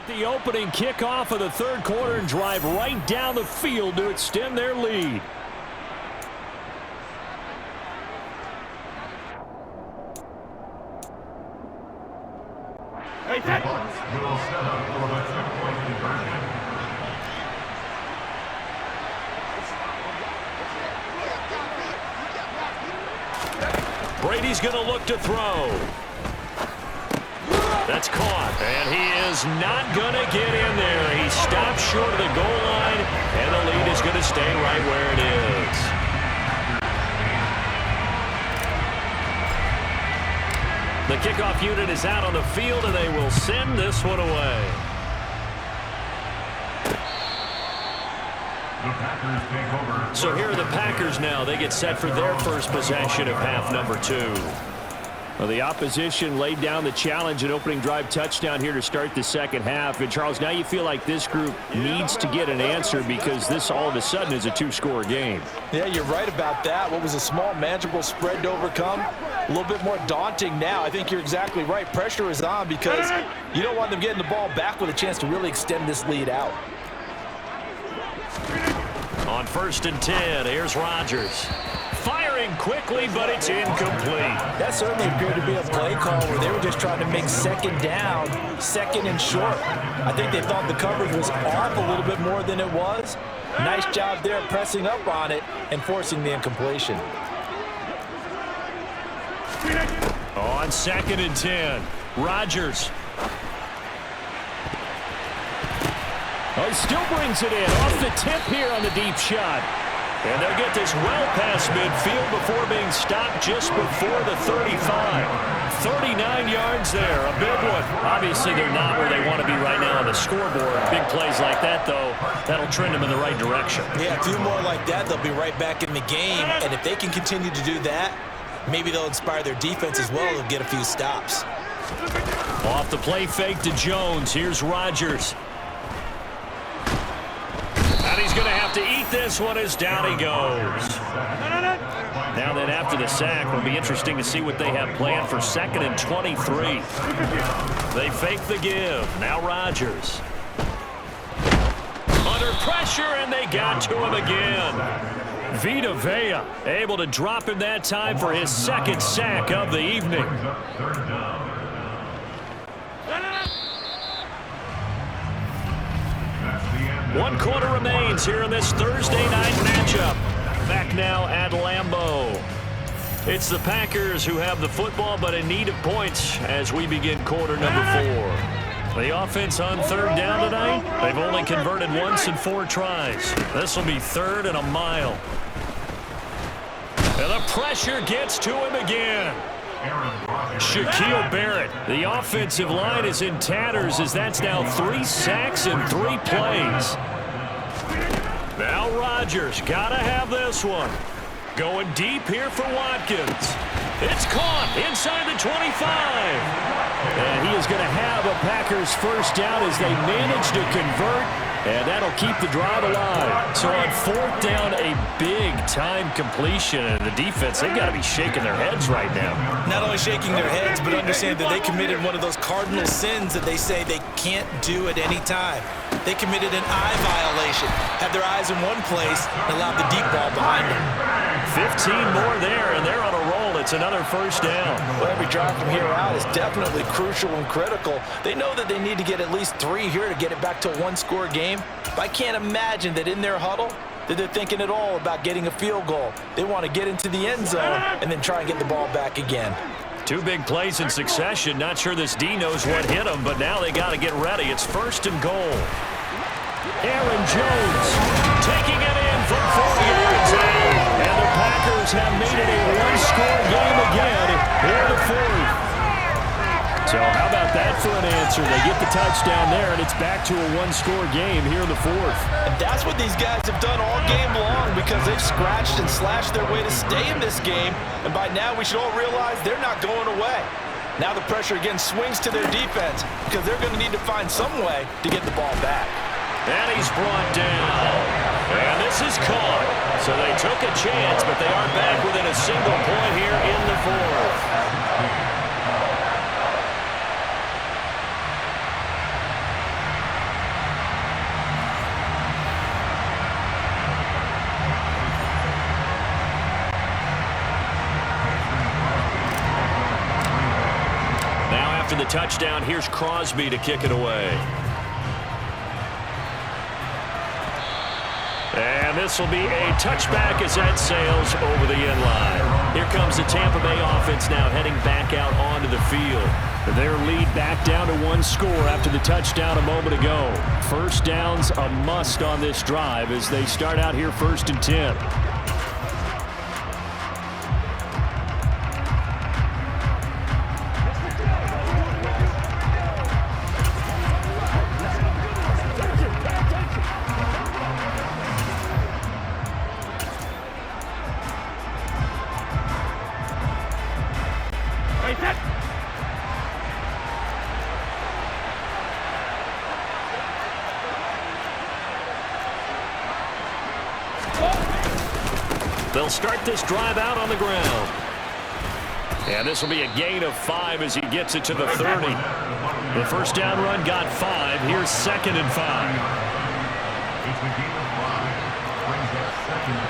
The opening kickoff of the third quarter and drive right down the field to extend their lead. Brady's going to look to throw. That's caught, and he is not going to get in there. He stops short of the goal line, and the lead is going to stay right where it is. The kickoff unit is out on the field, and they will send this one away. So here are the Packers now. They get set for their first possession of half number 2. Well, the opposition laid down the challenge, an opening drive touchdown here to start the second half. And, Charles, now you feel like this group needs to get an answer because this all of a sudden is a 2-score game. Yeah, you're right about that. What was a small, manageable spread to overcome, a little bit more daunting now. I think you're exactly right. Pressure is on because you don't want them getting the ball back with a chance to really extend this lead out. On 1st and 10, here's Rodgers. Firing quickly, but it's incomplete. That certainly appeared to be a play call where they were just trying to make second down, second and short. I think they thought the coverage was off a little bit more than it was. Nice job there pressing up on it and forcing the incompletion. On 2nd and 10, Rodgers. Oh, he still brings it in. Off the tip here on the deep shot. And they'll get this well past midfield before being stopped just before the 35. 39 yards there, a big one. Obviously, they're not where they want to be right now on the scoreboard. Big plays like that, though, that'll trend them in the right direction. Yeah, a few more like that, they'll be right back in the game. And if they can continue to do that, maybe they'll inspire their defense as well. They'll get a few stops. Off the play fake to Jones. Here's Rodgers. And he's going to have to eat this one as down he goes. Now then, after the sack, it'll be interesting to see what they have planned for 2nd and 23. They fake the give. Now Rodgers. Under pressure, and they got to him again. Vita Vea able to drop him that time for his 2nd sack of the evening. One quarter remains here in this Thursday night matchup. Back now at Lambeau. It's the Packers who have the football, but in need of points as we begin quarter number 4. The offense on 3rd down tonight, they've only converted once in 4 tries. This will be 3rd and a mile. And the pressure gets to him again. Shaquille Barrett. The offensive line is in tatters as that's now 3 sacks in 3 plays. Now Rodgers got to have this one. Going deep here for Watkins. It's caught inside the 25. And he is going to have a Packers first down as they manage to convert. And that'll keep the drive alive. So on 4th down, a big-time completion. And the defense, they've got to be shaking their heads right now. Not only shaking their heads, but understand that they committed one of those cardinal sins that they say they can't do at any time. They committed an eye violation, had their eyes in one place, and allowed the deep ball behind them. 15 more there, and they're on a roll. It's another first down. Well, every drive from here out is definitely crucial and critical. They know that they need to get at least 3 here to get it back to a 1-score game. But I can't imagine that in their huddle that they're thinking at all about getting a field goal. They want to get into the end zone and then try and get the ball back again. 2 big plays in succession. Not sure this D knows what hit him, but now they got to get ready. It's 1st and goal. Aaron Jones taking it in from 40 yards out. And the Packers have made it a 1-score game again here in the 4th. So how about that for an answer? They get the touchdown there, and it's back to a 1-score game here in the 4th. And that's what these guys have done all game long because they've scratched and slashed their way to stay in this game. And by now we should all realize they're not going away. Now the pressure again swings to their defense because they're going to need to find some way to get the ball back. And he's brought down. And this is caught. So they took a chance, but they are back within a single point here in the 4th. touchdown. Here's Crosby to kick it away. And this will be a touchback as that sails over the end line. Here comes the Tampa Bay offense now heading back out onto the field. Their lead back down to 1 score after the touchdown a moment ago. First down's a must on this drive as they start out here 1st and 10. They'll start this drive out on the ground. And this will be a gain of 5 as he gets it to the 30. The first down run got 5. Here's 2nd and 5. It's a gain of 5. Brings up 2nd and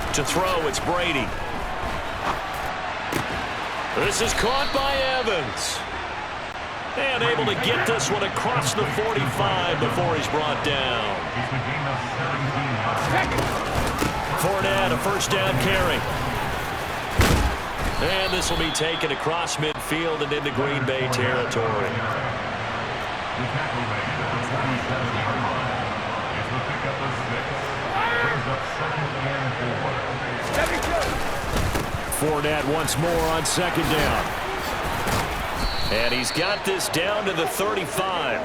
5. To throw, it's Brady. This is caught by Evans. And able to get this one across the 45 before he's brought down. It's a gain of 17. Fournette, a first down carry. And this will be taken across midfield and into Green Bay territory. The tackle made at the 27-yard line. It's the pickup of 6. Brings up 2nd and 4. Fournette once more on 2nd down. And he's got this down to the 35.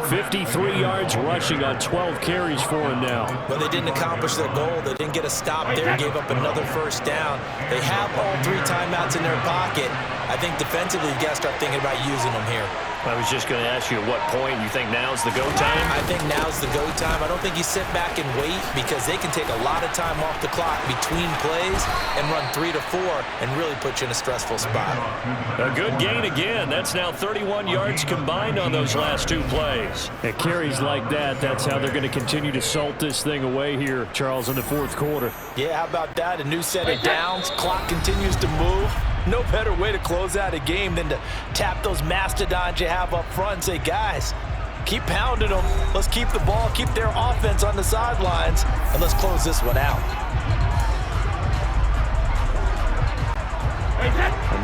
53 yards rushing on 12 carries for him now. But they didn't accomplish their goal. They didn't get a stop there. Gave up another first down. They have all 3 timeouts in their pocket. I think defensively, you've got to start thinking about using them here. I was just going to ask you at what point you think now's the go time? I think now's the go time. I don't think you sit back and wait because they can take a lot of time off the clock between plays and run 3 to 4 and really put you in a stressful spot. A good gain again. That's now 31 yards combined on those last 2 plays. At carries like that, that's how they're going to continue to salt this thing away here, Charles, in the 4th quarter. Yeah, how about that? A new set of downs. Clock continues to move. No better way to close out a game than to tap those mastodons you have up front and say, guys, keep pounding them. Let's keep the ball, keep their offense on the sidelines, and let's close this one out.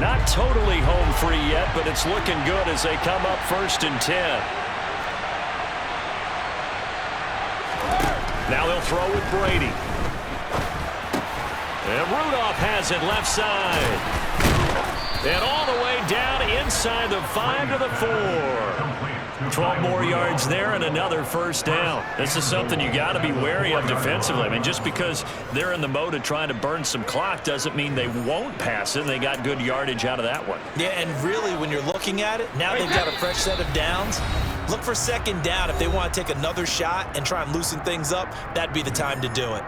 Not totally home free yet, but it's looking good as they come up 1st and 10. Now they'll throw with Brady. And Rudolph has it left side. And all the way down inside the 5 to the 4. 12 more yards there and another first down. This is something you got to be wary of defensively. I mean, just because they're in the mode of trying to burn some clock doesn't mean they won't pass it. They got good yardage out of that one. Yeah, and really when you're looking at it, now they've got a fresh set of downs. Look for 2nd down. If they want to take another shot and try and loosen things up, that'd be the time to do it.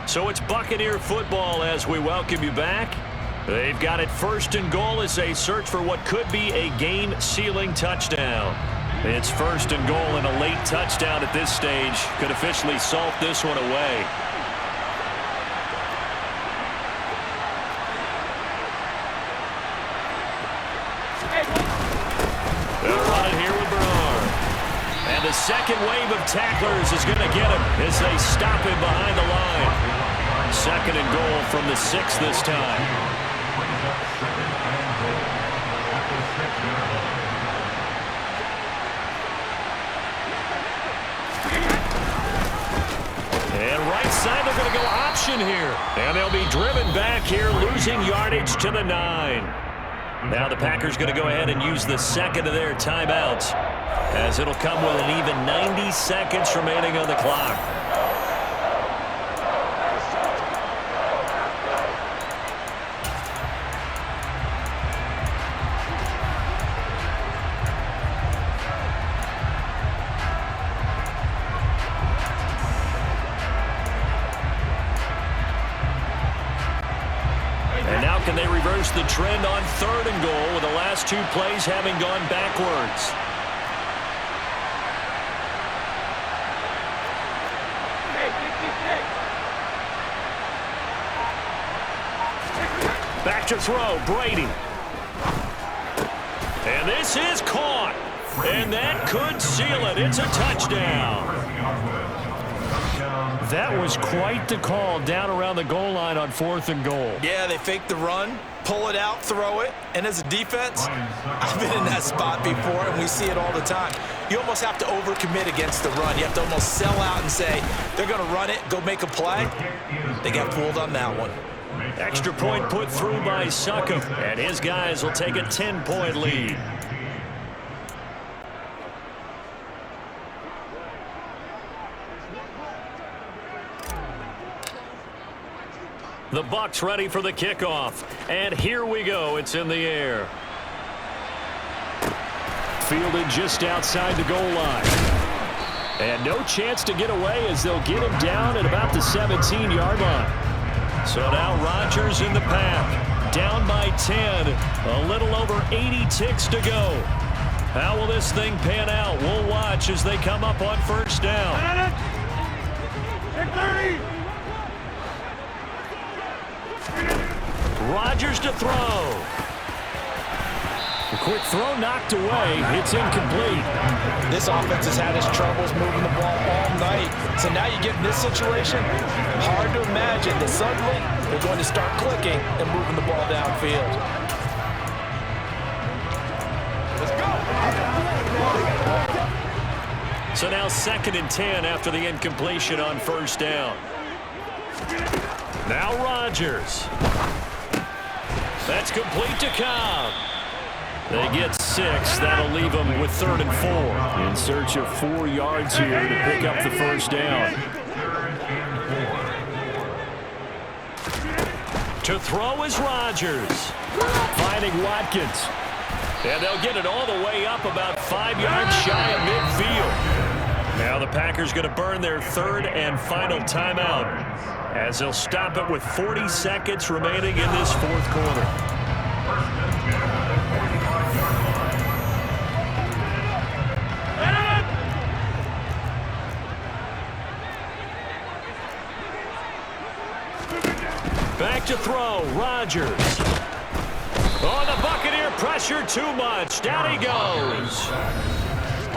So it's Buccaneer football as we welcome you back. They've got it 1st and goal as they search for what could be a game-sealing touchdown. It's 1st and goal, and a late touchdown at this stage could officially salt this one away. They'll run it here with Bernard. And the second wave of tacklers is going to get him as they stop him behind the line. 2nd and goal from the 6 this time. And right side, they're going to go option here. And they'll be driven back here, losing yardage to the 9. Now the Packers going to go ahead and use the 2nd of their timeouts, as it'll come with an even 90 seconds remaining on the clock. Can they reverse the trend on 3rd and goal with the last 2 plays having gone backwards? Back to throw, Brady. And this is caught. And that could seal it. It's a touchdown. That was quite the call down around the goal line on 4th and goal. Yeah, they fake the run, pull it out, throw it. And as a defense, I've been in that spot before, and we see it all the time. You almost have to overcommit against the run. You have to almost sell out and say, they're going to run it, go make a play. They got fooled on that one. Extra point put through by Succop, and his guys will take a 10-point lead. The Bucs ready for the kickoff. And here we go. It's in the air. Fielded just outside the goal line. And no chance to get away as they'll get him down at about the 17-yard line. So now Rodgers in the pack. Down by 10. A little over 80 ticks to go. How will this thing pan out? We'll watch as they come up on first down. 30. Rodgers to throw. A quick throw knocked away. It's incomplete. This offense has had its troubles moving the ball all night. So now you get in this situation, hard to imagine that suddenly they're going to start clicking and moving the ball downfield. Let's go. So now 2nd and 10 after the incompletion on first down. Now Rodgers. That's complete to Cobb. They get 6. That'll leave them with 3rd and 4. In search of 4 yards here to pick up the first down. To throw is Rodgers. Finding Watkins. And they'll get it all the way up about 5 yards shy of midfield. Now the Packers going to burn their 3rd and final timeout as they'll stop it with 40 seconds remaining in this 4th quarter. Back to throw, Rodgers. Oh, the Buccaneer pressure too much. Down he goes.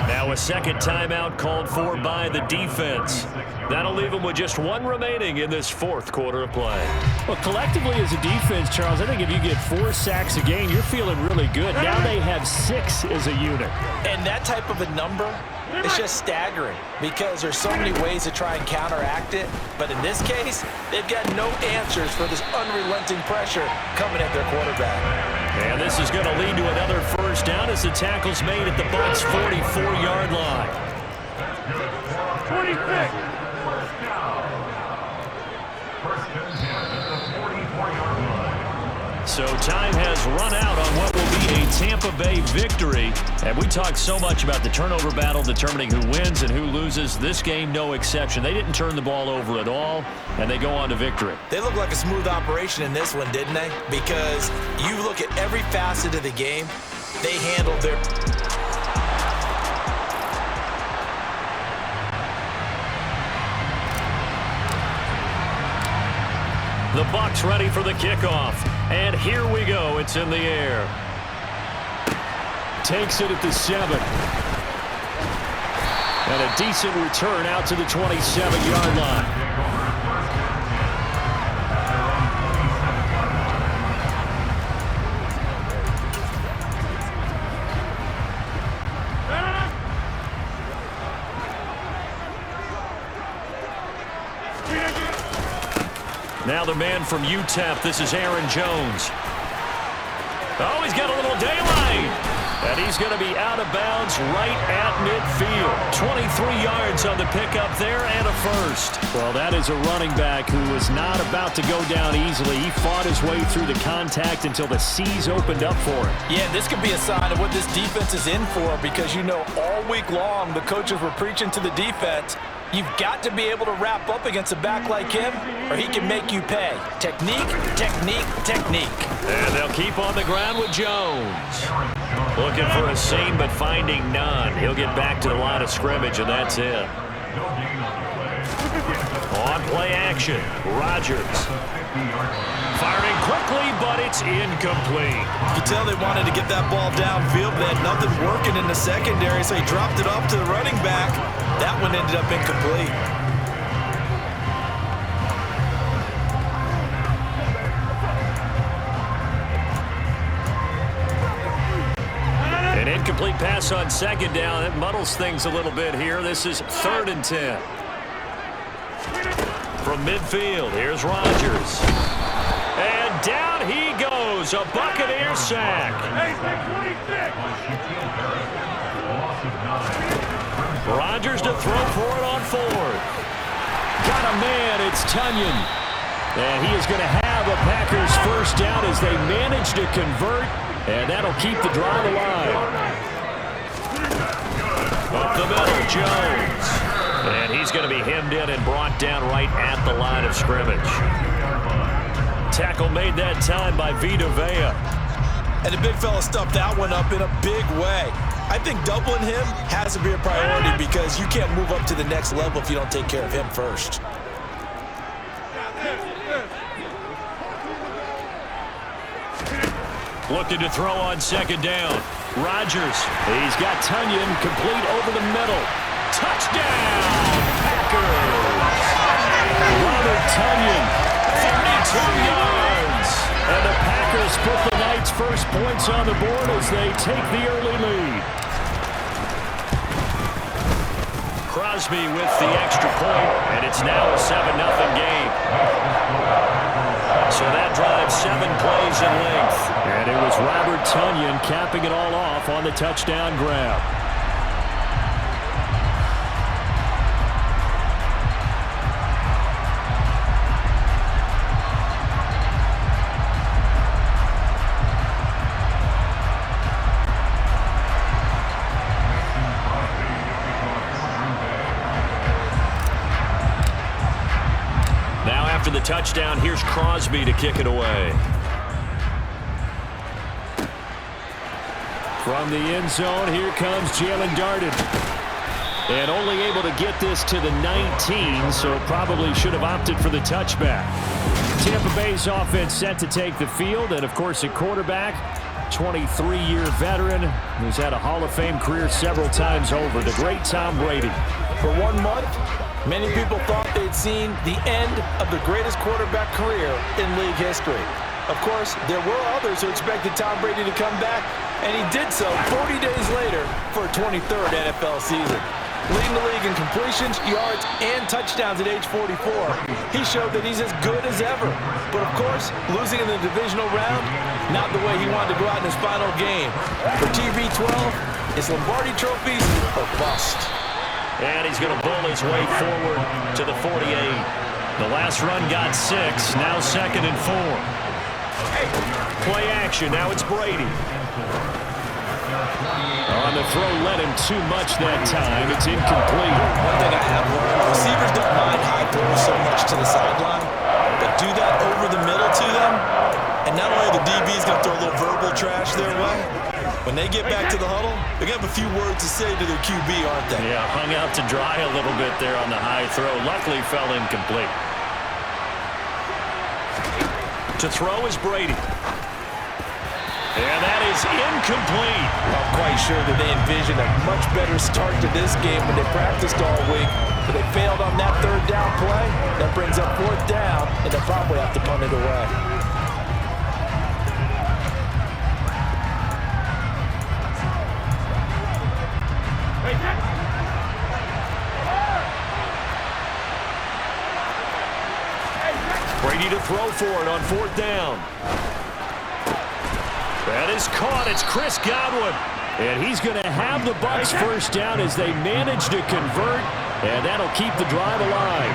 Now a second timeout called for by the defense. That'll leave them with just 1 remaining in this 4th quarter of play. Well, collectively as a defense, Charles, I think if you get 4 sacks a game, you're feeling really good. Now they have 6 as a unit. And that type of a number, it's just staggering because there's so many ways to try and counteract it. But in this case, they've got no answers for this unrelenting pressure coming at their quarterback. And this is going to lead to another first down as the tackle's made at the Bucs' 44-yard line. 26. So time has run out on what will be a Tampa Bay victory. And we talked so much about the turnover battle determining who wins and who loses. This game, no exception. They didn't turn the ball over at all, and they go on to victory. They look like a smooth operation in this one, didn't they? Because you look at every facet of the game, they handled their... The Bucs ready for the kickoff. And here we go. It's in the air. Takes it at the 7. And a decent return out to the 27-yard line. Now the man from UTEP, this is Aaron Jones. Oh, he's got a little daylight. And he's going to be out of bounds right at midfield. 23 yards on the pickup there and a first. Well, that is a running back who was not about to go down easily. He fought his way through the contact until the seas opened up for him. Yeah, this could be a sign of what this defense is in for because, you know, all week long the coaches were preaching to the defense. You've got to be able to wrap up against a back like him, or he can make you pay. Technique, technique, technique. And they'll keep on the ground with Jones. Looking for a seam, but finding none. He'll get back to the line of scrimmage, and that's it. On play action, Rodgers. Firing quickly, but it's incomplete. You could tell they wanted to get that ball downfield, but they had nothing working in the secondary, so he dropped it off to the running back. That one ended up incomplete. An incomplete pass on second down. That muddles things a little bit here. This is 3rd and 10. From midfield, here's Rodgers. And down he goes. A Buccaneer sack. Rodgers to throw for it on 4th. Got a man. It's Tunyon. And he is going to have a Packers first down as they manage to convert. And that'll keep the drive alive. Up the middle, Jones. And he's going to be hemmed in and brought down right at the line of scrimmage. Tackle made that time by Vita Vea. And the big fella stuffed that one up in a big way. I think doubling him has to be a priority because you can't move up to the next level if you don't take care of him first. Looking to throw on second down. Rodgers. He's got Tunyon complete over the middle. Touchdown, Packers. Robert Tunyon, 32 yards. And the Packers put the Knights' first points on the board as they take the early lead. Crosby with the extra point, and it's now a 7-0 game. So that drives 7 plays in length. And it was Robert Tunyon capping it all off on the touchdown grab. Now after the touchdown, here's Crosby to kick it away. From the end zone, here comes Jalen Darden. And only able to get this to the 19, so probably should have opted for the touchback. Tampa Bay's offense set to take the field, and of course at quarterback, 23-year veteran who's had a Hall of Fame career several times over, the great Tom Brady. For 1 month, many people thought they'd seen the end of the greatest quarterback career in league history. Of course, there were others who expected Tom Brady to come back, and he did so 40 days later for a 23rd NFL season. Leading the league in completions, yards, and touchdowns at age 44, he showed that he's as good as ever. But of course, losing in the divisional round, not the way he wanted to go out in his final game. For TB12, it's Lombardi trophies or bust. And he's going to bull his way forward to the 48. The last run got 6, now 2nd and 4. Play action, now it's Brady. On the throw, led him too much that time. It's incomplete. One thing I have learned, receivers don't mind high throws so much to the sideline, but do that over the middle to them, and not only are the DBs going to throw a little verbal trash their way, when they get back to the huddle, they're going to have a few words to say to their QB, aren't they? Yeah, hung out to dry a little bit there on the high throw. Luckily fell incomplete. To throw is Brady. And that is incomplete. I'm quite sure that they envisioned a much better start to this game when they practiced all week, but they failed on that 3rd down play. That brings up 4th down, and they'll probably have to punt it away. Brady to throw for it on 4th down. That is caught. It's Chris Godwin. And he's going to have the Bucs first down as they manage to convert, and that'll keep the drive alive.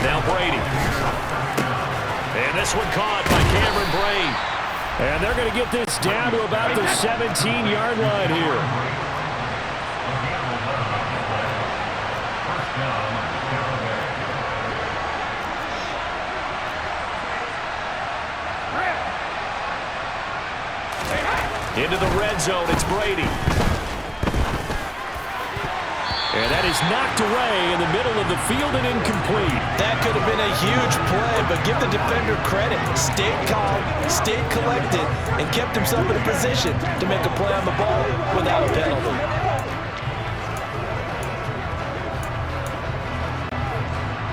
Now Brady. And this one caught by Cameron Brate. And they're going to get this down to about the 17-yard line here. Into the red zone, it's Brady. And that is knocked away in the middle of the field and incomplete. That could have been a huge play, but give the defender credit. Stayed calm, stayed collected, and kept himself in a position to make a play on the ball without a penalty.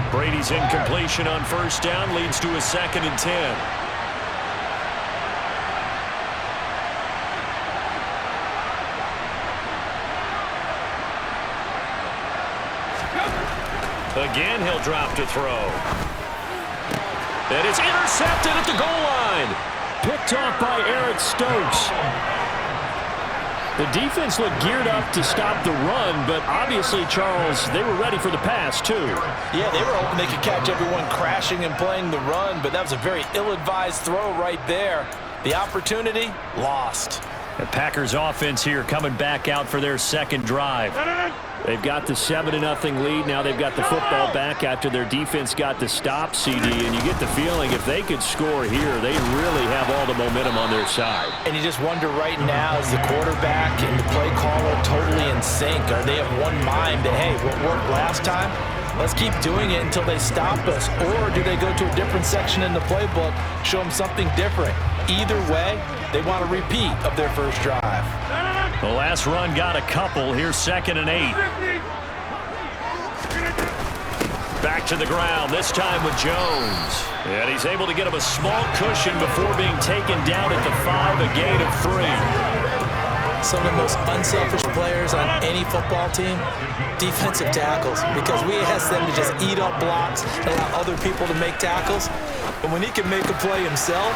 Brady's incompletion on first down leads to a 2nd and 10. Again, he'll drop to throw. And it's intercepted at the goal line. Picked off by Eric Stokes. The defense looked geared up to stop the run, but obviously, Charles, they were ready for the pass, too. Yeah, they were hoping they could catch everyone crashing and playing the run, but that was a very ill-advised throw right there. The opportunity, lost. The Packers offense here coming back out for their second drive. They've got the 7-0 lead. Now they've got the football back after their defense got the stop, CD. And you get the feeling if they could score here, they really have all the momentum on their side. And you just wonder right now, is the quarterback and the play caller totally in sync? Are they of one mind that, hey, what worked last time? Let's keep doing it until they stop us. Or do they go to a different section in the playbook, show them something different? Either way, they want a repeat of their first drive. The last run got a couple. Here's 2nd and 8. Back to the ground, this time with Jones. And he's able to get him a small cushion before being taken down at the 5, a gain of 3. Some of the most unselfish players on any football team, defensive tackles, because we ask them to just eat up blocks and allow other people to make tackles. But when he can make a play himself,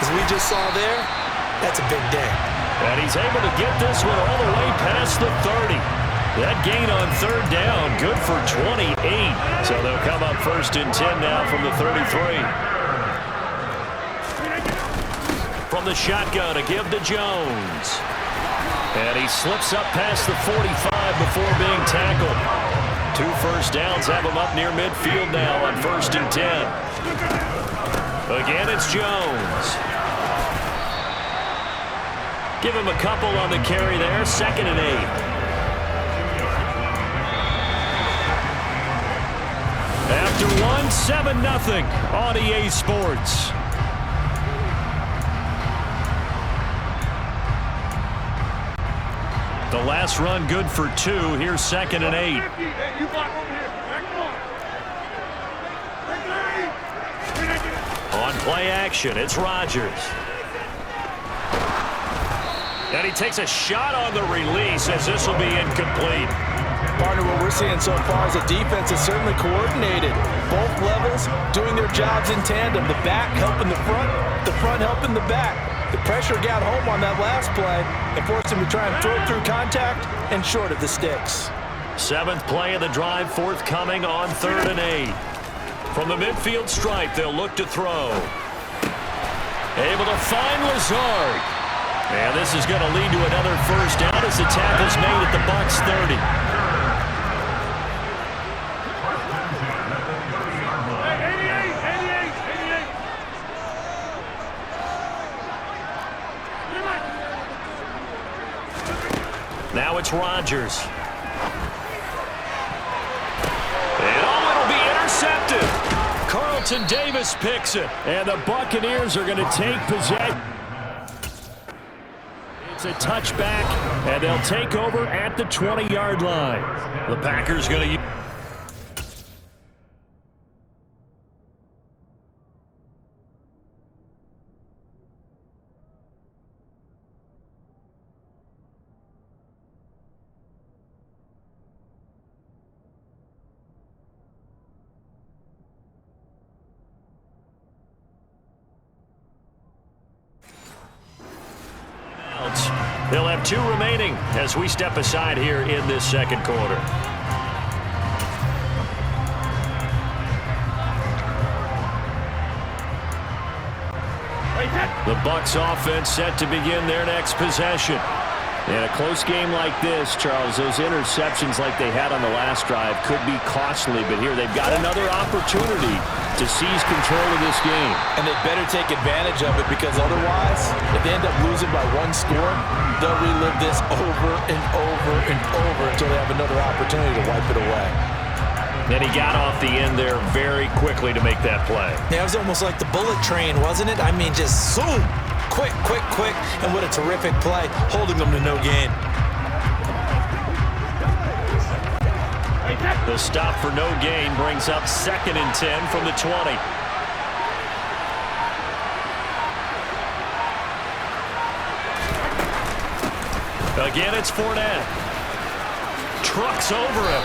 as we just saw there, that's a big day. And he's able to get this one all the way past the 30. That gain on 3rd down, good for 28. So they'll come up 1st and 10 now from the 33. From the shotgun, a give to Jones. And he slips up past the 45 before being tackled. 2 first downs have him up near midfield now on 1st and 10. Again, it's Jones. Give him a couple on the carry there. 2nd and 8. After 7-0 on EA Sports. The last run good for 2. Here's 2nd and 8. On play action, it's Rodgers. And he takes a shot on the release as this will be incomplete. Partner, what we're seeing so far is the defense is certainly coordinated. Both levels doing their jobs in tandem. The back helping the front helping the back. The pressure got home on that last play and forced him to try and throw through contact and short of the sticks. 7th play of the drive forthcoming on 3rd and 8. From the midfield stripe, they'll look to throw. Able to find Lazard. And this is going to lead to another first down as the tackle's made at the Bucs 30. Now it's Rodgers. And it'll be intercepted. Carlton Davis picks it. And the Buccaneers are going to take possession. It's a touchback, and they'll take over at the 20-yard line. The Packers going to use. They'll have 2 remaining as we step aside here in this second quarter. The Bucs offense set to begin their next possession. In a close game like this, Charles, those interceptions like they had on the last drive could be costly, but here they've got another opportunity to seize control of this game. And they better take advantage of it, because otherwise, if they end up losing by one score, they'll relive this over and over and over until they have another opportunity to wipe it away. And he got off the end there very quickly to make that play. Yeah, it was almost like the bullet train, wasn't it? I mean, just zoom. Quick, quick, quick, and what a terrific play, holding them to no gain. The stop for no gain brings up 2nd and 10 from the 20. Again, it's Fournette. Trucks over him.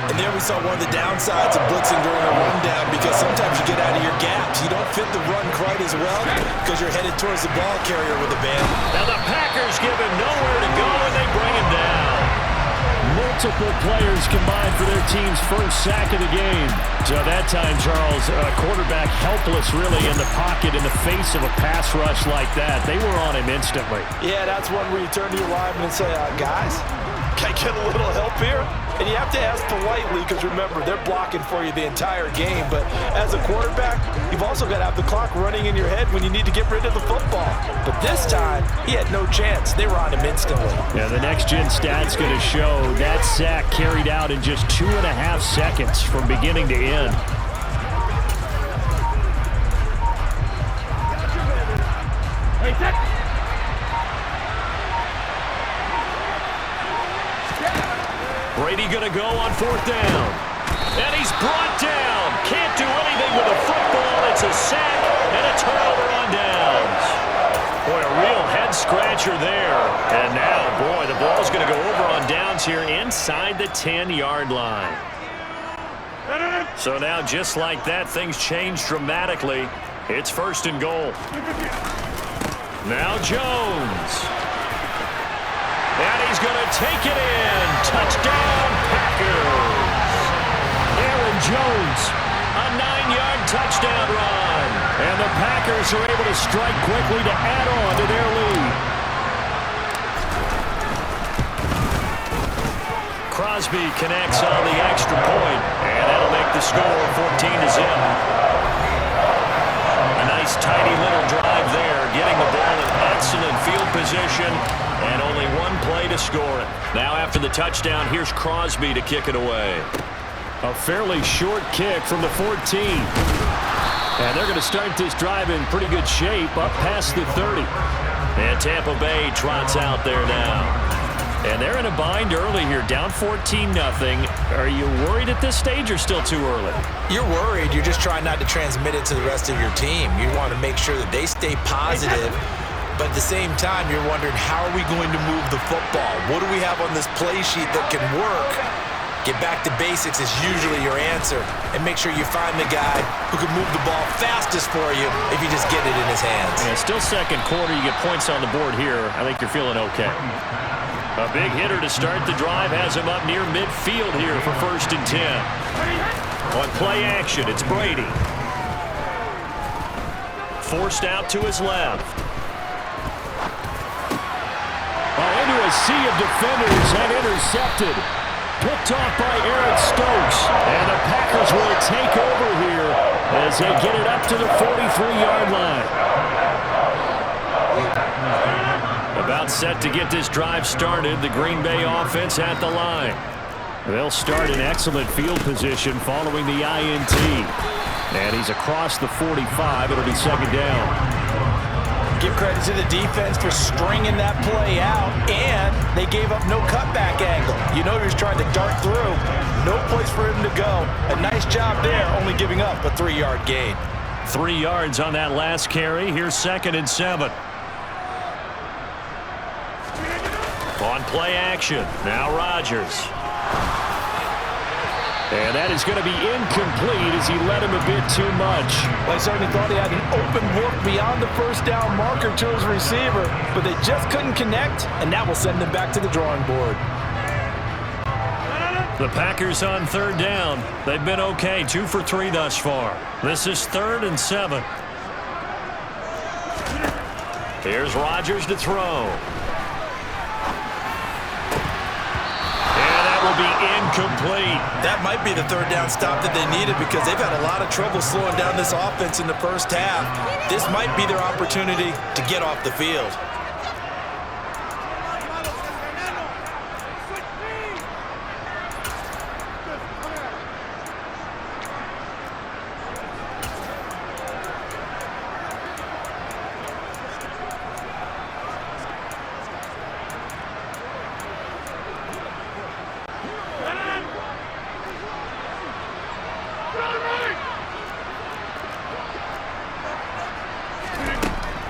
And there we saw one of the downsides of blitzing during a rundown, because sometimes you get out of your gaps. You don't fit the run quite as well because you're headed towards the ball carrier with a band. Now the Packers give him nowhere to go, and they bring him down. Multiple players combined for their team's first sack of the game. So that time, Charles, a quarterback helpless really in the pocket in the face of a pass rush like that. They were on him instantly. Yeah, that's one where you turn to your lineman and say, guys, can I get a little help here? And you have to ask politely, because remember, they're blocking for you the entire game. But as a quarterback, you've also got to have the clock running in your head when you need to get rid of the football. But this time, he had no chance. They were on him instantly. Yeah, the next-gen stat's going to show that sack carried out in just 2.5 seconds from beginning to end. Brady going to go on 4th down. And he's brought down. Can't do anything with a football. It's a sack and a turnover on downs. Boy, a real head-scratcher there. And now, boy, the ball's going to go over on downs here inside the 10-yard line. So now, just like that, things change dramatically. It's 1st and goal. Now Jones. And he's going to take it in. Touchdown, Packers. Aaron Jones, a 9-yard touchdown run. And the Packers are able to strike quickly to add on to their lead. Crosby connects on the extra point, and that'll make the score 14-0. A nice, tidy little drive there, getting the ball in excellent field position. And only one play to score it. Now after the touchdown, here's Crosby to kick it away. A fairly short kick from the 14. And they're going to start this drive in pretty good shape up past the 30. And Tampa Bay trots out there now. And they're in a bind early here, down 14-0. Are you worried at this stage or still too early? You're worried. You're just trying not to transmit it to the rest of your team. You want to make sure that they stay positive. But at the same time, you're wondering, how are we going to move the football? What do we have on this play sheet that can work? Get back to basics is usually your answer. And make sure you find the guy who can move the ball fastest for you if you just get it in his hands. Yeah, still 2nd quarter. You get points on the board here. I think you're feeling okay. A big hitter to start the drive has him up near midfield here for 1st and 10. On play action, it's Brady. Forced out to his left. Into a sea of defenders and intercepted. Picked off by Eric Stokes. And the Packers will take over here as they get it up to the 43-yard line. About set to get this drive started. The Green Bay offense at the line. They'll start in excellent field position following the INT. And he's across the 45. It'll be 2nd down. Give credit to the defense for stringing that play out, and they gave up no cutback angle. You know he was trying to dart through. No place for him to go. A nice job there, only giving up a 3-yard gain. 3 yards on that last carry. Here's 2nd and 7. On play action, now Rodgers. And that is going to be incomplete as he led him a bit too much. Well, I certainly thought he had an open look beyond the 1st down marker to his receiver, but they just couldn't connect, and that will send them back to the drawing board. The Packers on 3rd down. They've been okay, 2 for 3 thus far. This is 3rd and 7. Here's Rodgers to throw. And that will be incomplete. That might be the third down stop that they needed because they've had a lot of trouble slowing down this offense in the first half. This might be their opportunity to get off the field.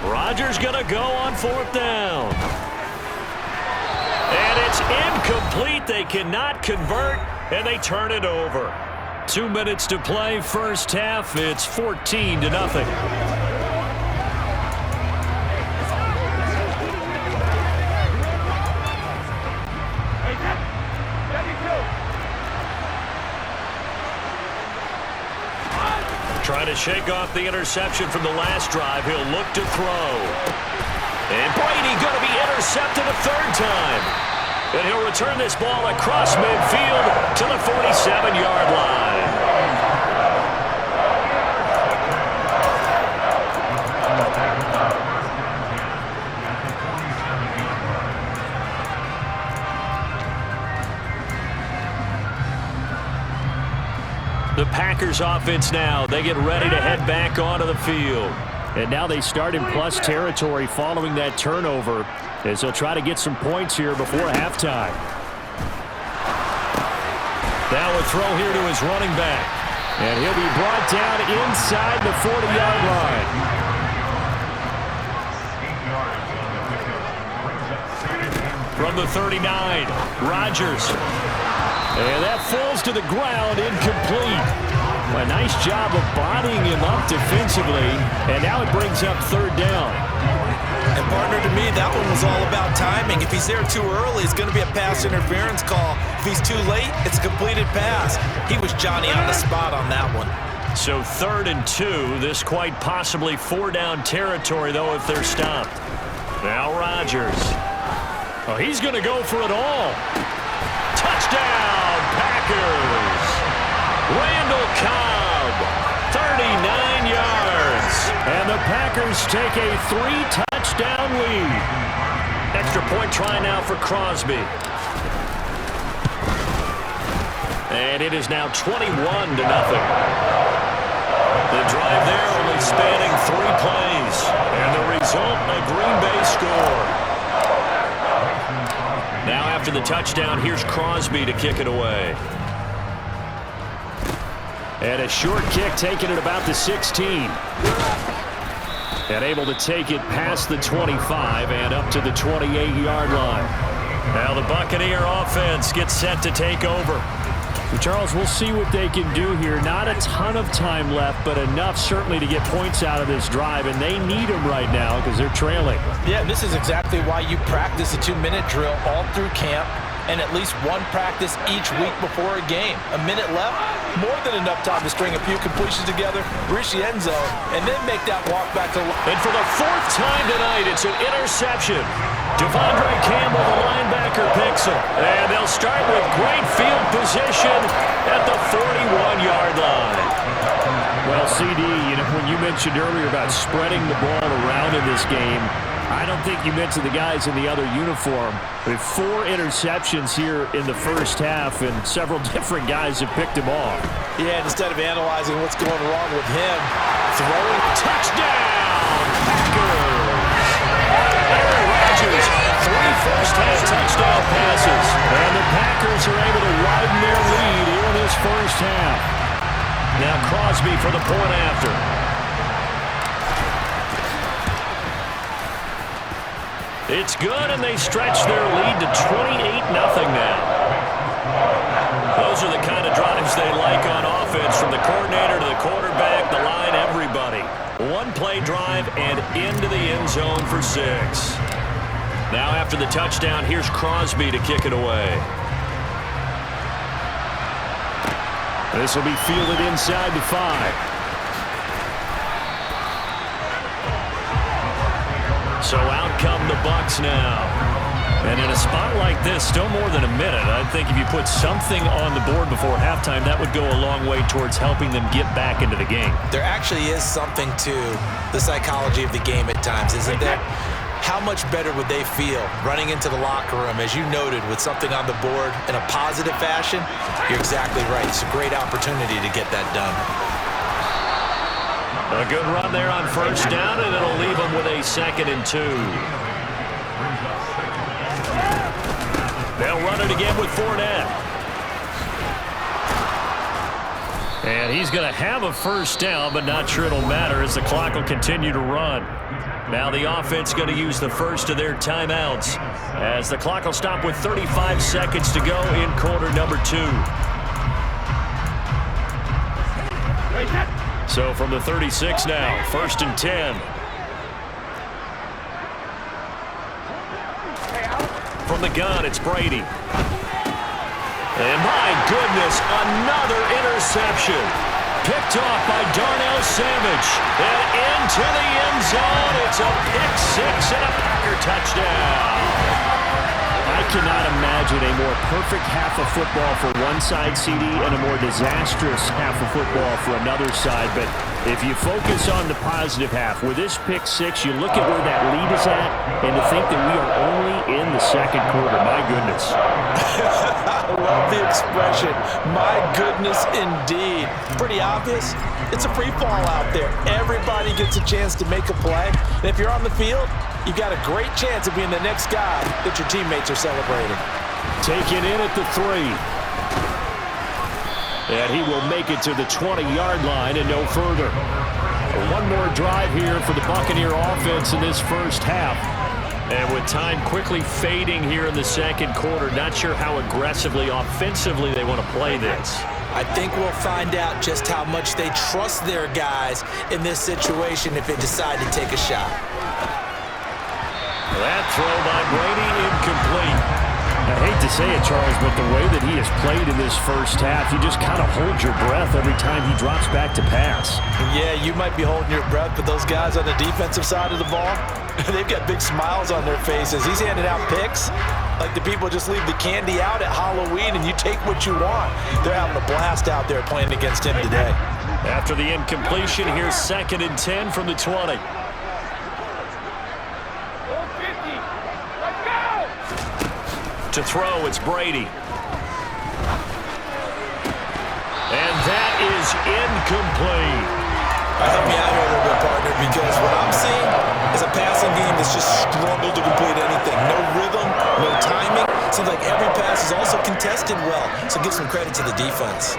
Rodgers going to go on fourth down. And it's incomplete. They cannot convert, and they turn it over. 2 minutes to play, first half. It's 14-0. Trying to shake off the interception from the last drive. He'll look to throw. And Brady going to be intercepted a third time. And he'll return this ball across midfield to the 47-yard line. The Packers offense now. They get ready to head back onto the field. And now they start in plus territory following that turnover as they'll try to get some points here before halftime. Now a throw here to his running back. And he'll be brought down inside the 40-yard line. 8 yards on the pickup. From the 39, Rodgers. And that falls to the ground, incomplete. A nice job of bodying him up defensively, and now it brings up third down. And partner, to me, that one was all about timing. If he's there too early, it's going to be a pass interference call. If he's too late, it's a completed pass. He was Johnny on the spot on that one. So 3rd and 2, this quite possibly 4-down territory, though, if they're stopped. Now Rodgers. Oh, he's going to go for it all. Touchdown, Packers. Randall Cobb, 39 yards. And the Packers take a 3-touchdown lead. Extra point try now for Crosby. And it is now 21-0. The drive there only spanning 3 plays. And the result, a Green Bay score. Now after the touchdown, here's Crosby to kick it away. And a short kick taken at about the 16. And able to take it past the 25 and up to the 28-yard line. Now the Buccaneer offense gets set to take over. Charles, we'll see what they can do here. Not a ton of time left, but enough certainly to get points out of this drive, and they need them right now because they're trailing. Yeah, this is exactly why you practice a 2-minute drill all through camp and at least one practice each week before a game. A minute left, more than enough time to string a few completions together, reach the end zone, and then make that walk back to... And for the 4th time tonight, it's an interception. Devondre Campbell, the linebacker, picks him. And they'll start with great field position at the 41-yard line. Well, CD, when you mentioned earlier about spreading the ball around in this game, I don't think you mentioned the guys in the other uniform. With 4 interceptions here in the first half, and several different guys have picked him off. Yeah, instead of analyzing what's going wrong with him, throwing touchdown, Packers! Aaron Rodgers, 3 first-half touchdown passes. And the Packers are able to widen their lead here in this first half. Now Crosby for the point after. It's good, and they stretch their lead to 28-0 now. Those are the kind of drives they like on offense, from the coordinator to the quarterback, the line, everybody. 1-play drive and into the end zone for 6. Now after the touchdown, here's Crosby to kick it away. This will be fielded inside the 5. So out come the Bucs now. And in a spot like this, still more than a minute, I think if you put something on the board before halftime, that would go a long way towards helping them get back into the game. There actually is something to the psychology of the game at times, isn't there? How much better would they feel running into the locker room, as you noted, with something on the board in a positive fashion? You're exactly right. It's a great opportunity to get that done. A good run there on first down, and it'll leave them with a 2nd and 2. They'll run it again with Fournette. And he's going to have a first down, but not sure it'll matter as the clock will continue to run. Now the offense going to use the first of their timeouts as the clock will stop with 35 seconds to go in quarter number 2. So from the 36 now, 1st and 10. From the gun, it's Brady. And my goodness, another interception. Picked off by Darnell Savage. And into the end zone. It's a pick-6 and a Packer touchdown. I cannot imagine a more perfect half of football for one side, CD, and a more disastrous half of football for another side. But if you focus on the positive half, with this pick-6, you look at where that lead is at, and to think that we are only in the 2nd quarter, my goodness. I love the expression, my goodness indeed. Pretty obvious. It's a free fall out there. Everybody gets a chance to make a play. And if you're on the field, you've got a great chance of being the next guy that your teammates are celebrating. Taken in at the 3. And he will make it to the 20-yard line and no further. One more drive here for the Buccaneer offense in this first half. And with time quickly fading here in the 2nd quarter, not sure how aggressively, offensively they want to play this. I think we'll find out just how much they trust their guys in this situation if they decide to take a shot. That throw by Brady incomplete. I hate to say it, Charles, but the way that he has played in this first half, you just kind of hold your breath every time he drops back to pass. Yeah, you might be holding your breath, but those guys on the defensive side of the ball, they've got big smiles on their faces. He's handing out picks like the people just leave the candy out at Halloween and you take what you want. They're having a blast out there playing against him today. After the incompletion, here's 2nd and 10 from the 20. To throw, it's Brady. And that is incomplete. Help me out here a little bit, partner, because what I'm seeing is a passing game that's just struggled to complete anything. No rhythm, no timing. Seems like every pass is also contested well, so give some credit to the defense.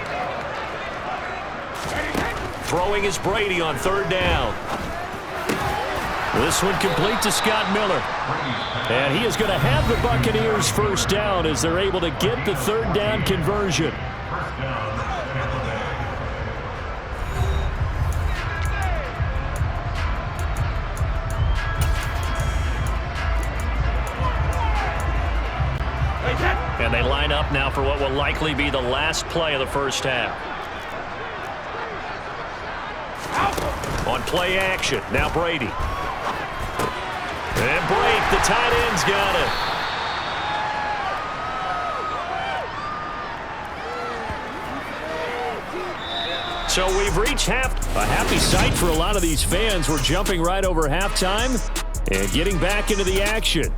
Throwing is Brady on 3rd down. This one complete to Scott Miller. And he is going to have the Buccaneers first down as they're able to get the 3rd down conversion. And they line up now for what will likely be the last play of the first half. On play action, now Brady. And break, the tight end's got it. So we've reached half. A happy sight for a lot of these fans. We're jumping right over halftime and getting back into the action.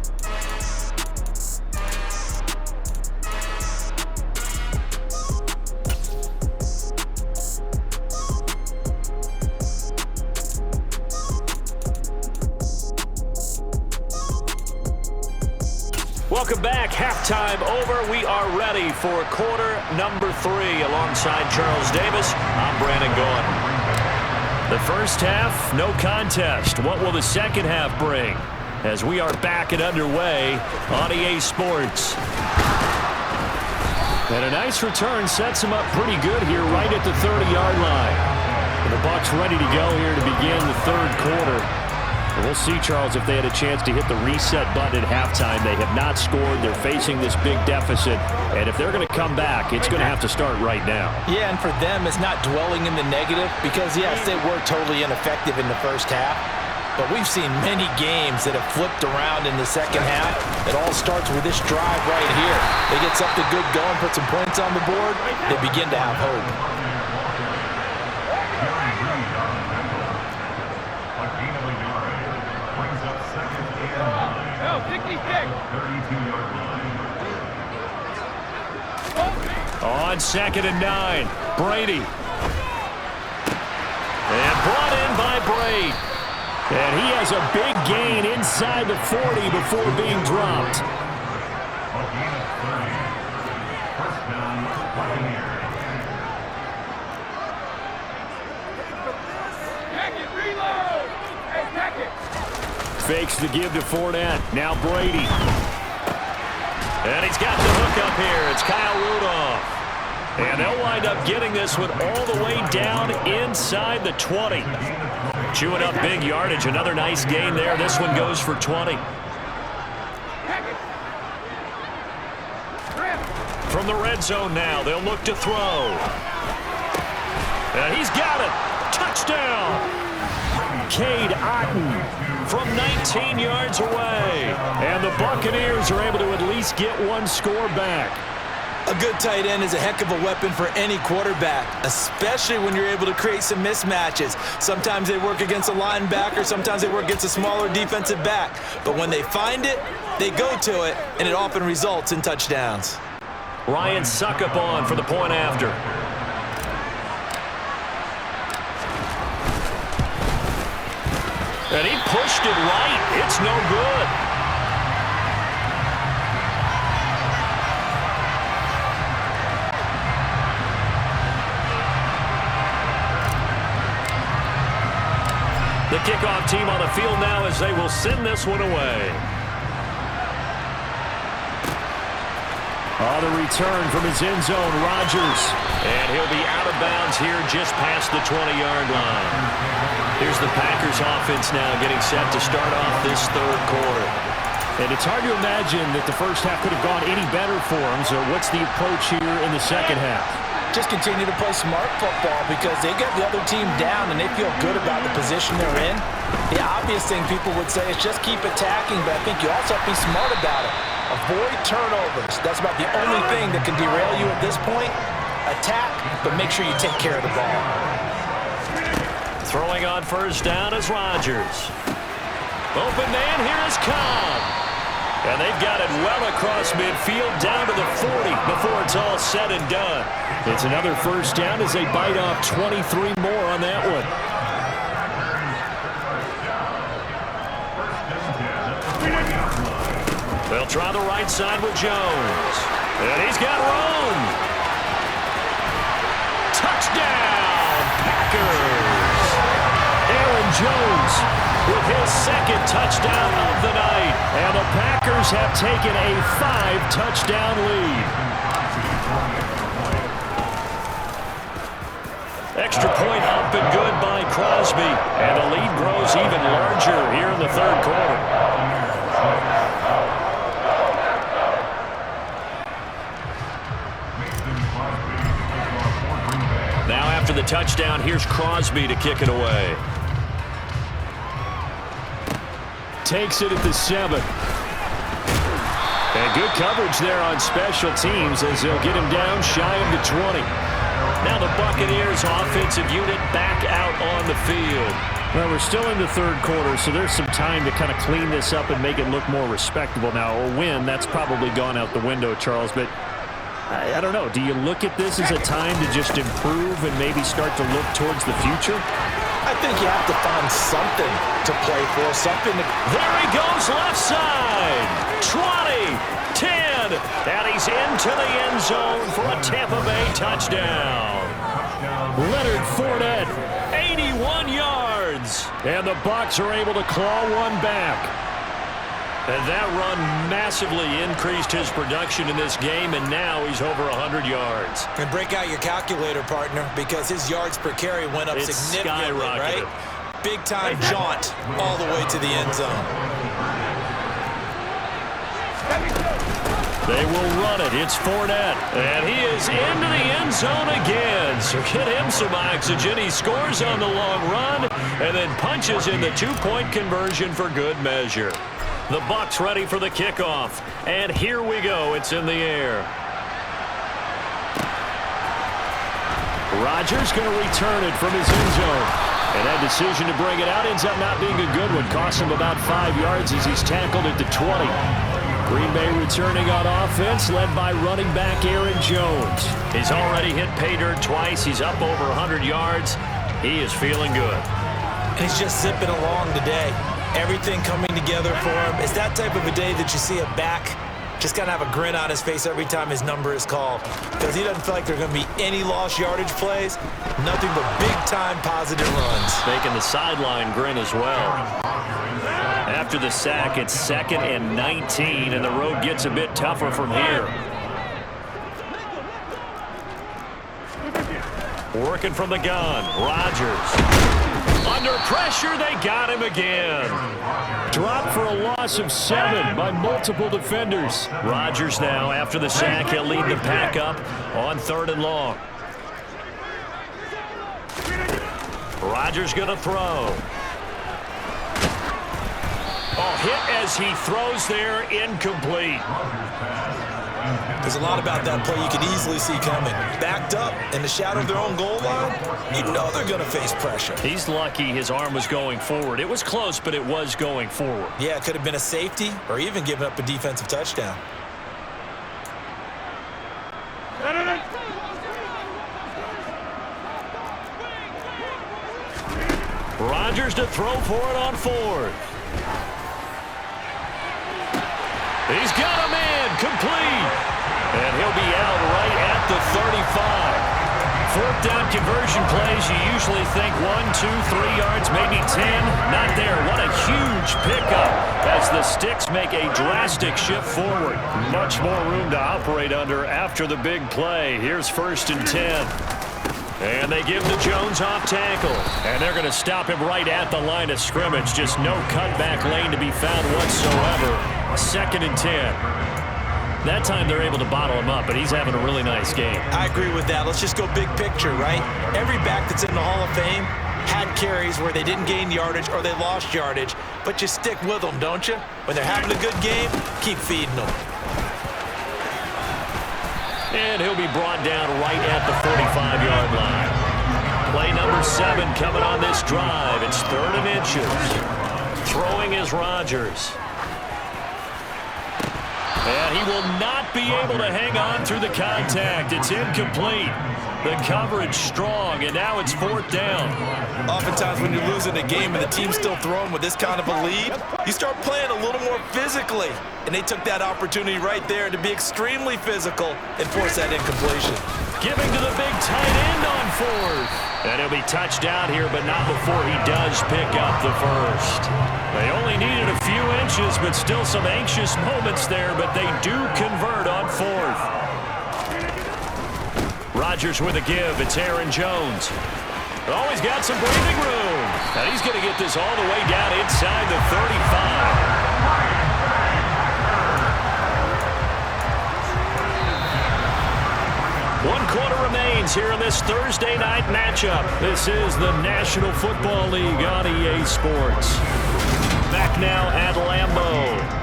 Welcome back. Halftime over. We are ready for quarter number 3. Alongside Charles Davis, I'm Brandon Gaudin. The first half, no contest. What will the second half bring? As we are back and underway on EA Sports. And a nice return sets him up pretty good here right at the 30-yard line. And the Bucs ready to go here to begin the 3rd quarter. And we'll see, Charles, if they had a chance to hit the reset button at halftime. They have not scored. They're facing this big deficit. And if they're going to come back, it's going to have to start right now. Yeah, and for them, it's not dwelling in the negative because, yes, they were totally ineffective in the first half. but we've seen many games that have flipped around in the second half. It all starts with this drive right here. They get something good going, put some points on the board, they begin to have hope. On 2nd and 9, Brady. And brought in by Brady. And he has a big gain inside the 40 before being dropped. Fakes the give to Fournette. Now Brady. And he's got the hook up here. It's Kyle Rudolph. And they'll wind up getting this one all the way down inside the 20. Chewing up big yardage. Another nice gain there. This one goes for 20. From the red zone now, they'll look to throw. And he's got it. Touchdown. Cade Otton from 19 yards away. And the Buccaneers are able to at least get one score back. A good tight end is a heck of a weapon for any quarterback, especially when you're able to create some mismatches. Sometimes they work against a linebacker, sometimes they work against a smaller defensive back. But when they find it, they go to it, and it often results in touchdowns. Ryan Suckup on for the point after. And he pushed it right. It's no good. The kickoff team on the field now as they will send this one away. The return from his end zone, Rodgers. And he'll be out of bounds here just past the 20-yard line. Here's the Packers offense now getting set to start off this third quarter. And it's hard to imagine that the first half could have gone any better for them. So what's the approach here in the second half? Just continue to play smart football because they get the other team down and they feel good about the position they're in. The obvious thing people would say is just keep attacking, but I think you also have to be smart about it. Avoid turnovers. That's about the only thing that can derail you at this point. Attack, but make sure you take care of the ball. Throwing on first down is Rodgers. Open man, here is Cobb. And they've got it well across midfield down to the 40 before it's all said and done. It's another first down as they bite off 23 more on that one. They'll try the right side with Jones. And he's got room. Touchdown, Packers. Aaron Jones with his second touchdown of the night. And the Packers have taken a 5-touchdown lead. Extra point up and good by Crosby. And the lead grows even larger here in the third quarter. Now after the touchdown, here's Crosby to kick it away. Takes it at the 7. And good coverage there on special teams as they'll get him down shy of the 20. Now the Buccaneers offensive unit back out on the field. Well, we're still in the third quarter, so there's some time to kind of clean this up and make it look more respectable. Now, a win, that's probably gone out the window, Charles, but I don't know. Do you look at this as a time to just improve and maybe start to look towards the future? I think you have to find something to play for, something to... There he goes left side. 20, 10, and he's into the end zone for a Tampa Bay touchdown. Leonard Fournette, 81 yards. And the Bucs are able to claw one back. And that run massively increased his production in this game, and now he's over 100 yards. And break out your calculator, partner, because his yards per carry went up significantly, right? Big-time jaunt all the way to the end zone. They will run it. It's Fournette. And he is into the end zone again. So get him some oxygen. He scores on the long run and then punches in the two-point conversion for good measure. The Bucs ready for the kickoff. And here we go. It's in the air. Rodgers going to return it from his end zone. And that decision to bring it out ends up not being a good one. Costs him about 5 yards as he's tackled at the 20. Green Bay returning on offense, led by running back Aaron Jones. He's already hit pay dirt twice. He's up over 100 yards. He is feeling good. And he's just zipping along today. Everything coming together for him. It's that type of a day that you see a back just kind of have a grin on his face every time his number is called, because he doesn't feel like there are going to be any lost yardage plays, nothing but big-time positive runs. Making the sideline grin as well. After the sack, it's 2nd and 19, and the road gets a bit tougher from here. Working from the gun, Rodgers. Under pressure, they got him again. Dropped for a loss of 7 by multiple defenders. Rodgers now, after the sack, he'll lead the pack up on 3rd and long. Rodgers going to throw. Oh, hit as he throws there, incomplete. There's a lot about that play you could easily see coming. Backed up in the shadow of their own goal line, you know they're going to face pressure. He's lucky his arm was going forward. It was close, but it was going forward. Yeah, it could have been a safety or even given up a defensive touchdown. Rodgers to throw for it on 4th. He's got a man complete. And he'll be out right at the 35. 4th down conversion plays, you usually think 1, 2, 3 yards, maybe 10. Not there. What a huge pickup as the Sticks make a drastic shift forward. Much more room to operate under after the big play. Here's 1st and 10. And they give the Jones off tackle. And they're going to stop him right at the line of scrimmage. Just no cutback lane to be found whatsoever. 2nd and 10. That time they're able to bottle him up, but he's having a really nice game. I agree with that. Let's just go big picture, right? Every back that's in the Hall of Fame had carries where they didn't gain yardage or they lost yardage, but you stick with them, don't you? When they're having a good game, keep feeding them. And he'll be brought down right at the 45-yard line. Play number 7 coming on this drive. It's 3rd and inches. Throwing is Rodgers. And he will not be able to hang on through the contact. It's incomplete. The coverage strong, and now it's 4th down. Oftentimes when you're losing a game and the team's still throwing with this kind of a lead, you start playing a little more physically. And they took that opportunity right there to be extremely physical and force that incompletion. Giving to the big tight end on 4th. And he'll be touched down here, but not before he does pick up the 1st. They only needed a few inches, but still some anxious moments there, but they do convert on 4th. Rodgers with a give. It's Aaron Jones. Oh, he's got some breathing room. And he's going to get this all the way down inside the 35. One quarter remains here in this Thursday night matchup. This is the National Football League on EA Sports. Back now at Lambeau.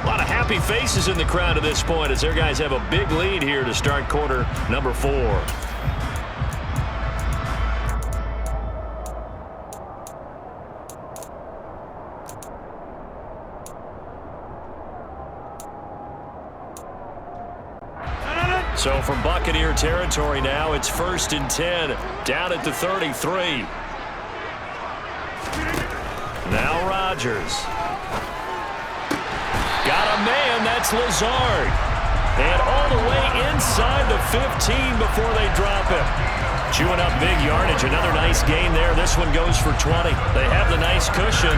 A lot of happy faces in the crowd at this point as their guys have a big lead here to start quarter number 4. So from Buccaneer territory now, it's 1st and 10, down at the 33. Now Rodgers. Got a man, that's Lazard. And all the way inside the 15 before they drop him. Chewing up big yardage, another nice gain there. This one goes for 20. They have the nice cushion.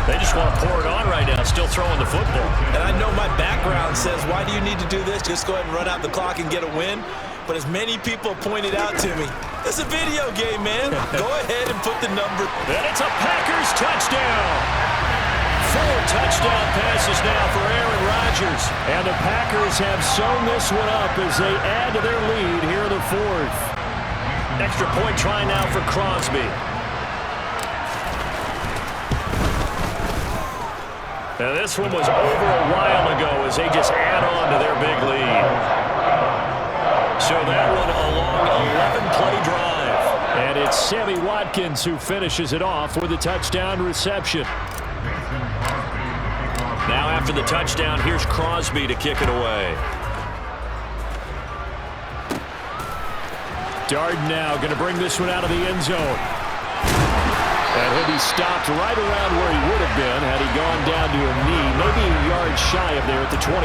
They just want to pour it on right now, still throwing the football. And I know my background says, why do you need to do this? Just go ahead and run out the clock and get a win. But as many people pointed out to me, it's a video game, man. Go ahead and put the number. And it's a Packers touchdown. 4 touchdown passes now for Aaron Rodgers. And the Packers have sewn this one up as they add to their lead here in the 4th. Extra point try now for Crosby. Now this one was over a while ago as they just add on to their big lead. So that one a long 11-play drive. And it's Sammy Watkins who finishes it off with a touchdown reception. Now after the touchdown, here's Crosby to kick it away. Darden now going to bring this one out of the end zone. And he'll be stopped right around where he would have been had he gone down to a knee, maybe a yard shy of there at the 24.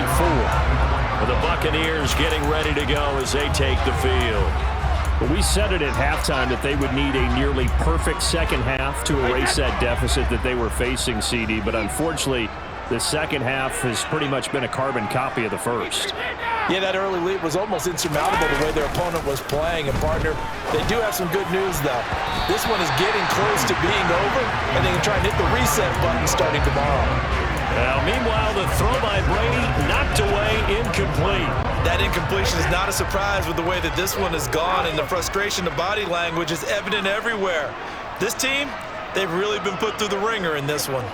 Well, the Buccaneers getting ready to go as they take the field. Well, we said it at halftime that they would need a nearly perfect second half to erase that deficit that they were facing, CD, but unfortunately, the second half has pretty much been a carbon copy of the first. Yeah, that early lead was almost insurmountable the way their opponent was playing. And, partner, they do have some good news, though. This one is getting close to being over, and they can try and hit the reset button starting tomorrow. Now, meanwhile, the throw by Brady knocked away, incomplete. That incompletion is not a surprise with the way that this one has gone, and the frustration of body language is evident everywhere. This team, they've really been put through the ringer in this one.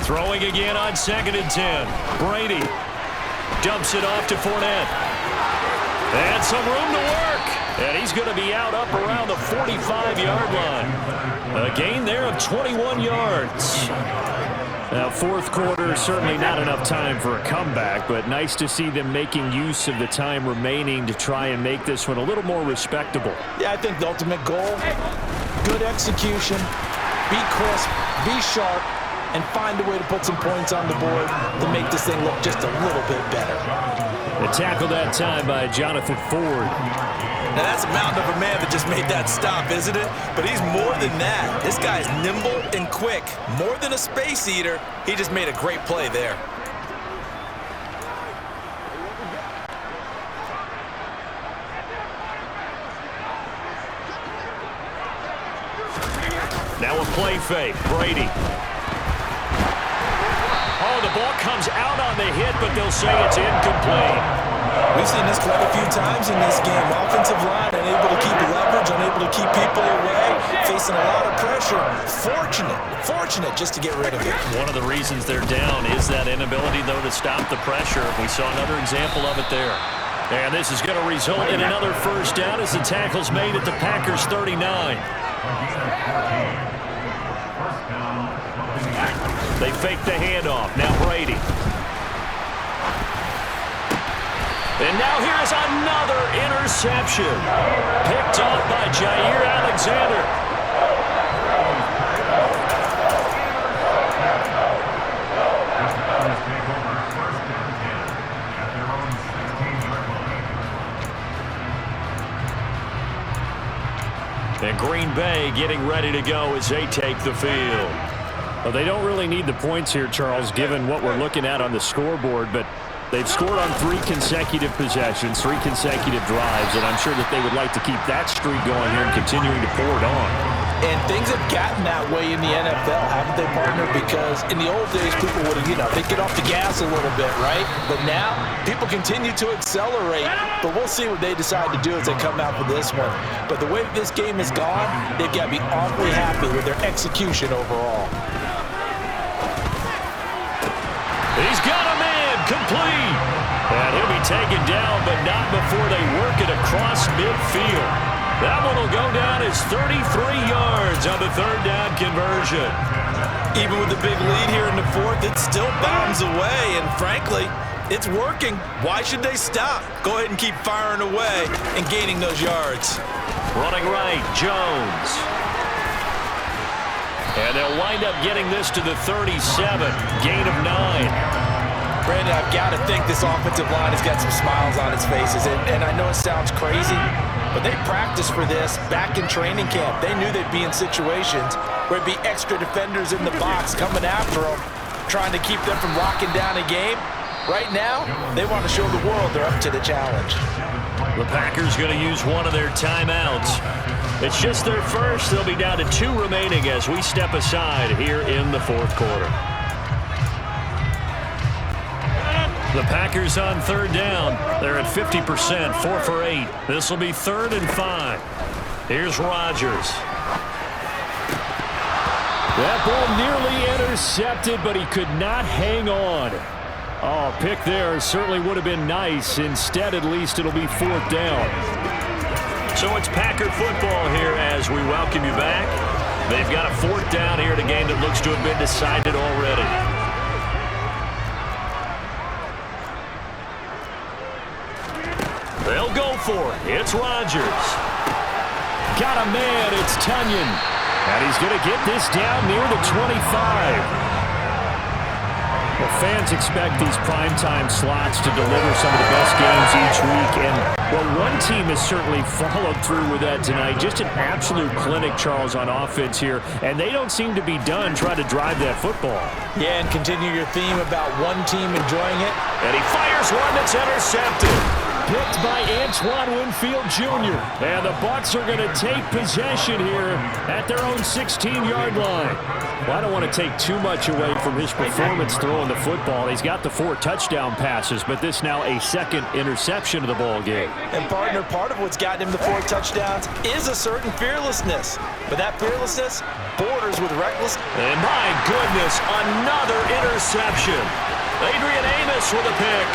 Throwing again on 2nd and 10. Brady dumps it off to Fournette. And some room to work. And he's going to be out up around the 45-yard line. A gain there of 21 yards. Now, 4th quarter, certainly not enough time for a comeback, but nice to see them making use of the time remaining to try and make this one a little more respectable. Yeah, I think the ultimate goal, good execution, be crisp, be sharp, and find a way to put some points on the board to make this thing look just a little bit better. A tackle that time by Jonathan Ford. Now that's a mountain of a man that just made that stop, isn't it? But he's more than that. This guy's nimble and quick. More than a space eater, he just made a great play there. Now a play fake. Brady. Oh, the ball comes out on the hit, but they'll say it's incomplete. We've seen this quite a few times in this game. Offensive line unable to keep leverage, unable to keep people away, facing a lot of pressure. Fortunate just to get rid of it. One of the reasons they're down is that inability, though, to stop the pressure. We saw another example of it there. And this is going to result in another first down as the tackle's made at the Packers' 39. They fake the handoff. Now Brady. And now here's another interception. Picked off by Jair Alexander. And Green Bay getting ready to go as they take the field. Well, they don't really need the points here, Charles, given what we're looking at on the scoreboard, but they've scored on 3 consecutive possessions, 3 consecutive drives, and I'm sure that they would like to keep that streak going here and continuing to pour it on. And things have gotten that way in the NFL, haven't they, partner? Because in the old days, people would, they'd get off the gas a little bit, right? But now, people continue to accelerate. But we'll see what they decide to do as they come out for this one. But the way that this game has gone, they've got to be awfully happy with their execution overall. He's got a man, complete. And he'll be taken down, but not before they work it across midfield. That one will go down as 33 yards on the 3rd down conversion. Even with the big lead here in the 4th, it still bombs away. And frankly, it's working. Why should they stop? Go ahead and keep firing away and gaining those yards. Running right, Jones. And they'll wind up getting this to the 37. Gain of 9. Brandon, I've got to think this offensive line has got some smiles on its faces. And I know it sounds crazy, but they practiced for this back in training camp. They knew they'd be in situations where there'd be extra defenders in the box coming after them, trying to keep them from locking down a game. Right now, they want to show the world they're up to the challenge. The Packers going to use one of their timeouts. It's just their first. They'll be down to 2 remaining as we step aside here in the fourth quarter. The Packers on third down. They're at 50%, 4 for 8. This will be 3rd and 5. Here's Rodgers. That ball nearly intercepted, but he could not hang on. Oh, pick there certainly would have been nice. Instead, at least, it'll be 4th down. So it's Packer football here as we welcome you back. They've got a 4th down here in a game that looks to have been decided already. They'll go for it. It's Rodgers. Got a man. It's Tunyon. And he's going to get this down near the 25. Well, fans expect these primetime slots to deliver some of the best games each week. And, well, one team has certainly followed through with that tonight. Just an absolute clinic, Charles, on offense here. And they don't seem to be done trying to drive that football. Yeah, and continue your theme about one team enjoying it. And he fires one that's intercepted. Picked by Antoine Winfield Jr. And the Bucs are going to take possession here at their own 16-yard line. Well, I don't want to take too much away from his performance throwing the football. He's got the 4 touchdown passes, but this now a 2nd interception of the ball game. And, partner, part of what's gotten him the 4 touchdowns is a certain fearlessness. But that fearlessness borders with recklessness. And, my goodness, another interception. Adrian Amos with a pick.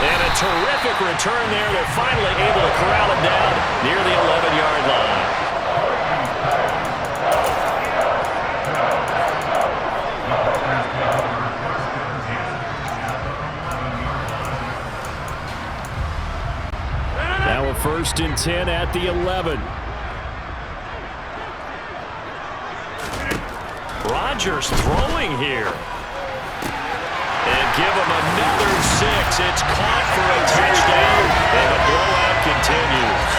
And a terrific return there. They're finally able to corral it down near the 11-yard line. Now a 1st and 10 at the 11. Rodgers throwing here. And give him another 6. It's caught for a touchdown, and the blowout continues.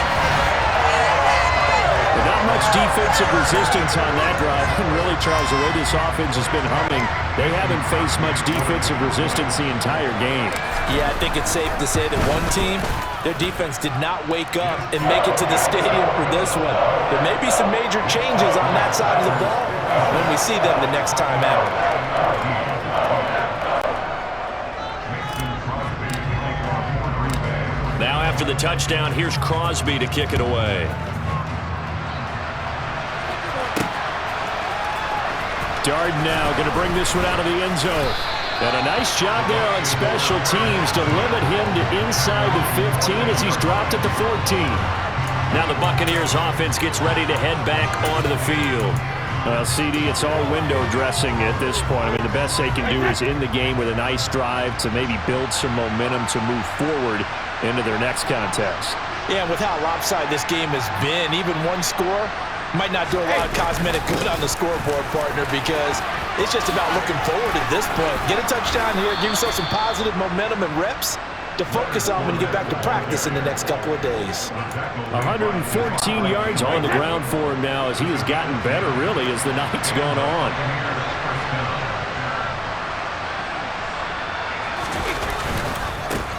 But not much defensive resistance on that drive. And really, Charles, the way this offense has been humming, they haven't faced much defensive resistance the entire game. Yeah, I think it's safe to say that one team, their defense did not wake up and make it to the stadium for this one. There may be some major changes on that side of the ball when we see them the next time out. Now after the touchdown, here's Crosby to kick it away. Darden now going to bring this one out of the end zone. And a nice job there on special teams to limit him to inside the 15 as he's dropped at the 14. Now the Buccaneers offense gets ready to head back onto the field. Well, CD, it's all window dressing at this point. I mean, the best they can do is in the game with a nice drive to maybe build some momentum to move forward into their next contest. Yeah, and with how lopsided this game has been, even one score might not do a lot of cosmetic good on the scoreboard, partner, because it's just about looking forward at this point. Get a touchdown here, give yourself some positive momentum and reps to focus on when you get back to practice in the next couple of days. 114 yards on the ground for him now as he has gotten better, really, as the night's gone on.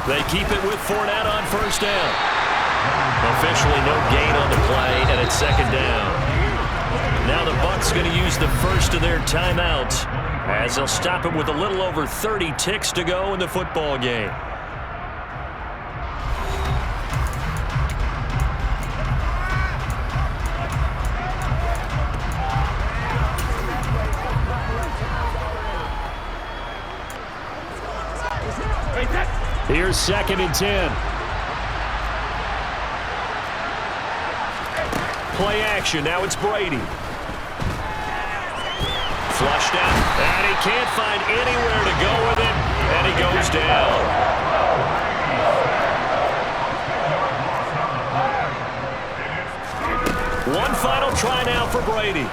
They keep it with Fournette on 1st down. Officially no gain on the play, and it's 2nd down. Now the Bucs going to use the first of their timeouts as they'll stop him with a little over 30 ticks to go in the football game. Here's 2nd and 10. Play action. Now it's Brady. Flushed out. And he can't find anywhere to go with it. And he goes down. One final try now for Brady.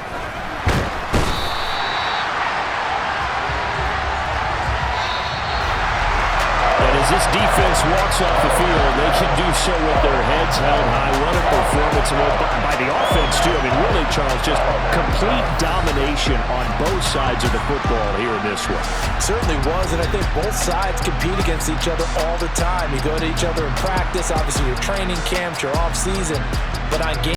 And his this defense walks off the field, they can do so with their heads held high. What a performance by the offense, too. I mean, really, Charles, just complete domination on both sides of the football here in this one. Certainly was, and I think both sides compete against each other all the time. You go to each other in practice, obviously your training camps, your off season, but on game